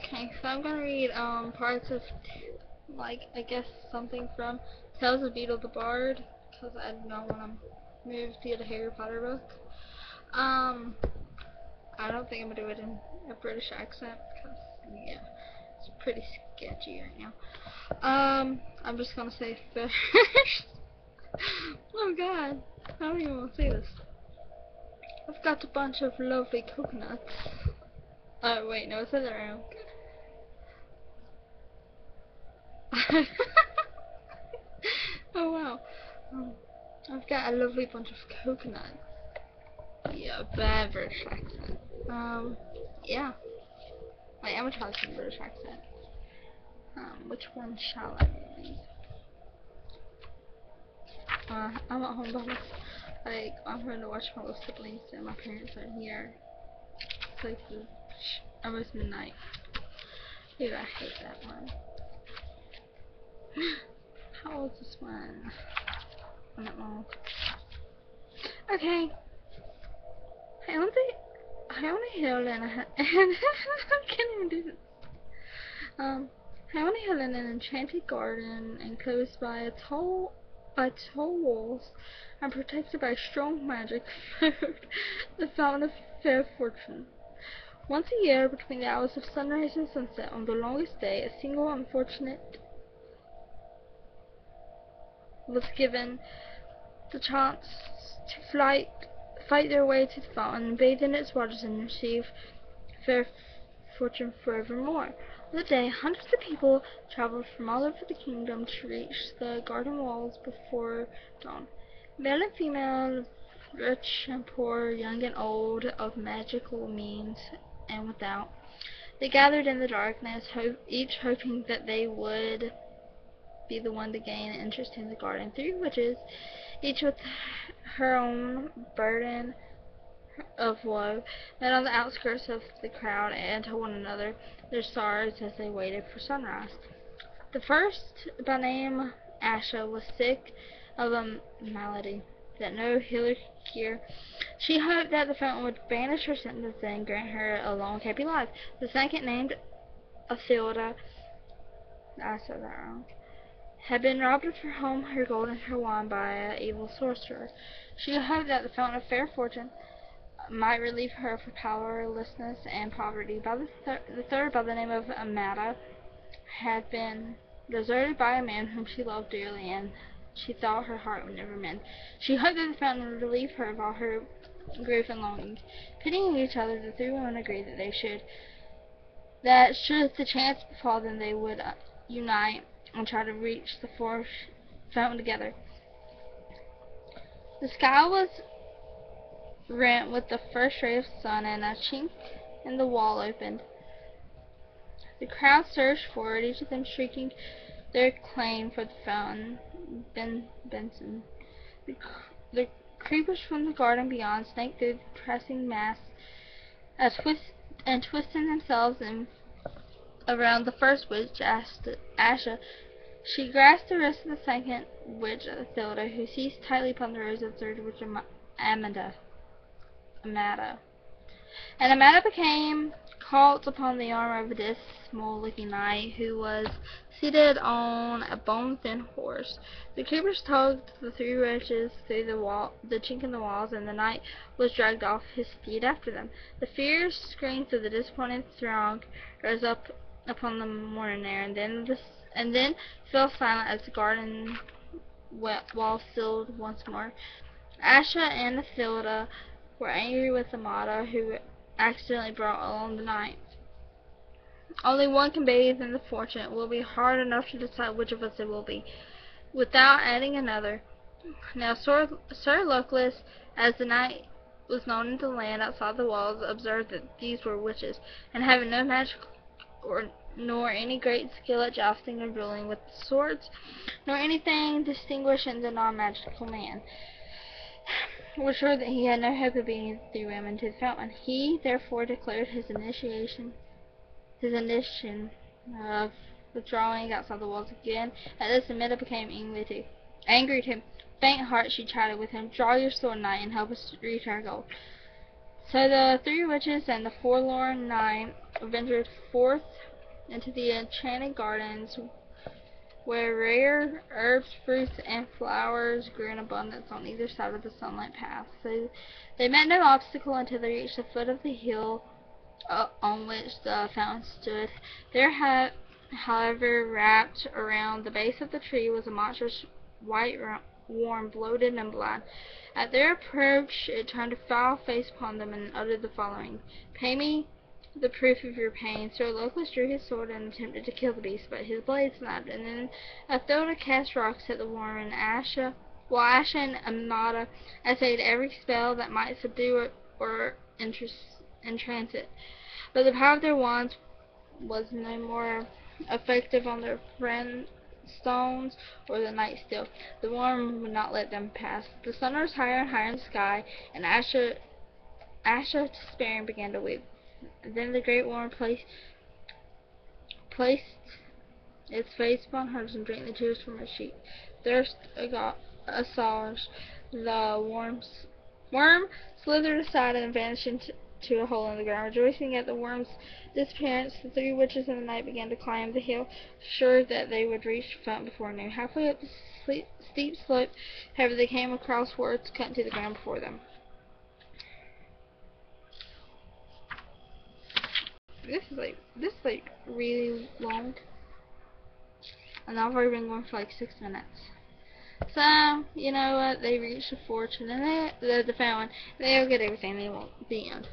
Okay, so I'm gonna read parts of, like, I guess something from Tales of Beedle the Bard, because I do not want to move to the Harry Potter book. I don't think I'm gonna do it in a British accent, because, yeah, it's pretty sketchy right now. I'm just gonna say first. Oh god, I don't even want to say this. I've got a bunch of lovely coconuts. Oh wait, no, I said that wrong. Oh wow. I've got a lovely bunch of coconuts. Yeah, bad British accent. Yeah. I am a child with a British accent. Which one shall I read? I'm at home by myself. Like, I'm going to watch my little siblings and my parents are here. So it's almost midnight. Dude, I hate that one. How old is this one? I'm not old. Okay. I only held in a I can't even do this. I only held in an enchanted garden enclosed by tall walls and protected by strong magic the fountain of fair fortune. Once a year, between the hours of sunrise and sunset on the longest day, a single unfortunate was given the chance to fight their way to the fountain, bathe in its waters, and receive fair fortune forevermore. On the day, hundreds of people traveled from all over the kingdom to reach the garden walls before dawn. Male and female, rich and poor, young and old, of magical means and without. They gathered in the darkness, each hoping that they would be the one to gain interest in the garden. Three witches, each with her own burden of woe, met on the outskirts of the crowd and told one another their sorrows as they waited for sunrise. The first, by name Asha, was sick of a malady that no healer could cure. She hoped that the fountain would banish her sentence and grant her a long, happy life. The second, named Athilda, I said that wrong, had been robbed of her home, her gold, and her wand by an evil sorcerer. She hoped that the fountain of fair fortune might relieve her of her powerlessness and poverty. The third, by the name of Amata, had been deserted by a man whom she loved dearly, and she thought her heart would never mend. She hoped that the fountain would relieve her of all her grief and longing. Pitying each other, the three women agreed that should the chance befall them, they would unite and try to reach the fountain together. The sky was rent with the first ray of sun, and a chink in the wall opened. The crowd surged forward, each of them shrieking their claim for the fountain. Benson. The creepers from the garden beyond snaked through the pressing mass, twisting themselves around the first witch, Asha. She grasped the wrist of the second witch, Thilda, who seized tightly upon the rose of the third witch, Amata. And Amata became caught upon the arm of a dismal-looking knight who was seated on a bone-thin horse. The creepers tugged the three wretches through the chink in the walls, and the knight was dragged off his steed after them. The fierce screams of the disappointed throng rose up upon the morning air, and then fell silent as the garden wall stilled once more. Asha and Athilda were angry with Amata, who accidentally brought along the knight. Only one can bathe in the fortune. It will be hard enough to decide which of us it will be, without adding another. Now Sir Luckless, as the knight was known in the land outside the walls, observed that these were witches, and having no magic nor any great skill at jousting or dueling with swords, nor anything distinguishing the non-magical man, was sure that he had no hope of beating the three women to the fountain. He therefore declared his intention of withdrawing outside the walls again. At this, Amata became angry too. Faint heart, she chatted with him. "Draw your sword, knight, and help us reach our goal." So the three witches and the forlorn knight ventured forth into the enchanted gardens where rare herbs, fruits, and flowers grew in abundance on either side of the sunlight path. So they met no obstacle until they reached the foot of the hill on which the fountain stood. There, however, wrapped around the base of the tree was a monstrous white worm, bloated and blind. At their approach, it turned a foul face upon them and uttered the following: "Pay me the proof of your pain." Sir Locust drew his sword and attempted to kill the beast, but his blade snapped, and then Athota cast rocks at the worm, and Asha and Amata essayed every spell that might subdue it or entrance it. But the power of their wands was no more effective on their friend stones or the night steel. The worm would not let them pass. The sun rose higher and higher in the sky, and Asha, despairing, began to weep. Then the great worm placed its face upon hers and drank the tears from her cheek. Thirst assuaged, the worm slithered aside and vanished into a hole in the ground. Rejoicing at the worm's disappearance, the three witches of the night began to climb the hill, sure that they would reach the fountain before noon. Halfway up the steep slope, however, they came across words cut into the ground before them. This is like really long, and I've already been going for like 6 minutes. So, you know what, they reached the fortune, and the fountain, they'll get everything they want. The end.